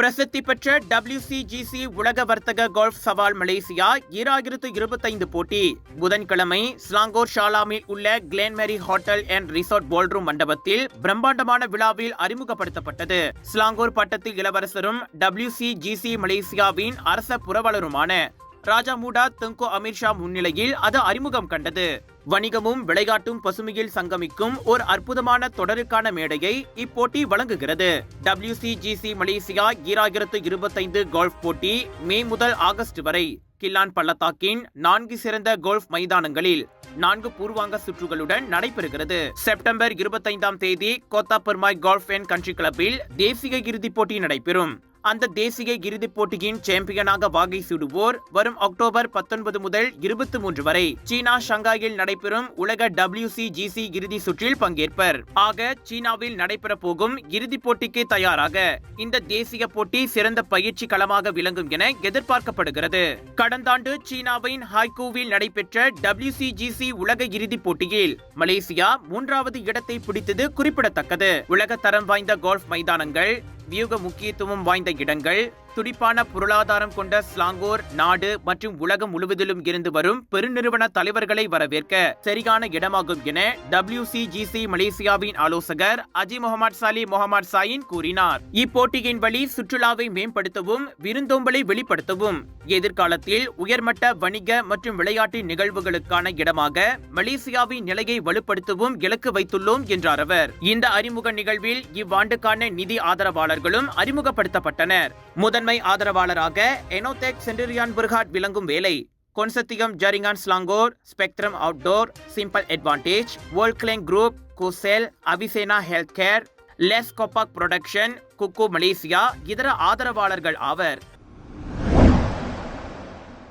பிரசித்தி பெற்ற WCGC உலக வர்த்தக கோல்ஃப் சவால் மலேசியா 2025 போட்டி புதன்கிழமை ஸ்லாங்கோர் ஷாலாமில் உள்ள கிளென்மெரி ஹோட்டல் அண்ட் ரிசார்ட் பால்ரூம் மண்டபத்தில் பிரம்மாண்டமான விழாவில் அறிமுகப்படுத்தப்பட்டது. ஸ்லாங்கோர் பட்டத்து இளவரசரும் WCGC மலேசியாவின் அரச புரவலருமான ராஜா மூடா தெங்கோ அமீர்ஷா முன்னிலையில் அது அறிமுகம் கண்டது. வணிகமும் விளையாட்டும் பசுமையில் சங்கமிக்கும் ஒரு அற்புதமான தொடருக்கான மேடையை இப்போட்டி வழங்குகிறது. WCGC மலேசியா 2025 கோல்ஃப் போட்டி மே முதல் ஆகஸ்ட் வரை கில்லான் பள்ளத்தாக்கின் 4 சிறந்த கோல்ஃப் மைதானங்களில் 4 பூர்வாங்க சுற்றுகளுடன் நடைபெறுகிறது. செப்டம்பர் 25ஆம் தேதி Kota Permai golf and country கிளப்பில் தேசிய இறுதிப் போட்டி நடைபெறும். அந்த தேசிய இறுதிப் போட்டியின் சாம்பியனாக வாகை சூடுவோர் வரும் அக்டோபர் 19 முதல் 23 வரை சீனா ஷங்காயில் நடைபெறும் உலக WCGC இறுதி சுற்றில் பங்கேற்பர். ஆக சீனாவில் நடைபெற போகும் இறுதிப் போட்டிக்கு தயாராக இந்த தேசிய போட்டி சிறந்த பயிற்சி களமாக விளங்கும் என எதிர்பார்க்கப்படுகிறது. கடந்த ஆண்டு சீனாவின் ஹாய்கூவில் நடைபெற்ற WCGC உலக இறுதிப் போட்டியில் மலேசியா 3வது இடத்தை பிடித்தது குறிப்பிடத்தக்கது. உலக தரம் வாய்ந்த கோல்ஃப் மைதானங்கள், வியூக முக்கியத்துவம் வாய்ந்த இடங்கள், துடிப்பான பொருளாதாரம் கொண்ட ஸ்லாங்கோர் நாடு மற்றும் உலகம் முழுவதிலும் இருந்து வரும் பெருநிறுவன தலைவர்களை வரவேற்க சரியான இடமாகும் என WCGC மலேசியாவின் ஆலோசகர் அஜி முகமது சாலி முகமது சாயின் கூறினார். இப்போட்டியின் வழி சுற்றுலாவை மேம்படுத்தவும் விருந்தோம்பலை வெளிப்படுத்தவும் எதிர்காலத்தில் உயர்மட்ட வணிக மற்றும் விளையாட்டு நிகழ்வுகளுக்கான இடமாக மலேசியாவின் நிலையை வலுப்படுத்தவும் இலக்கு வைத்துள்ளோம் என்றார் அவர். இந்த அறிமுக நிகழ்வில் இவ்வாண்டுக்கான நிதி ஆதரவாளர்களும் அறிமுகப்படுத்தப்பட்டனர். முதன்மை ஆதரவாளராக எனோடெக் சென்டரியான் புர்ஹாட் விளங்கும் வேலை கொன்சத்தியம் ஜரிங்கான் Selangor, Spectrum Outdoor, Simple Advantage, World Klang Group, குசெல், அவிசேனா ஹெல்த் கேர், லெஸ் கோபாக் புரொடக்ஷன், குக்கு மலேசியா இதர ஆதரவாளர்கள் ஆவர்.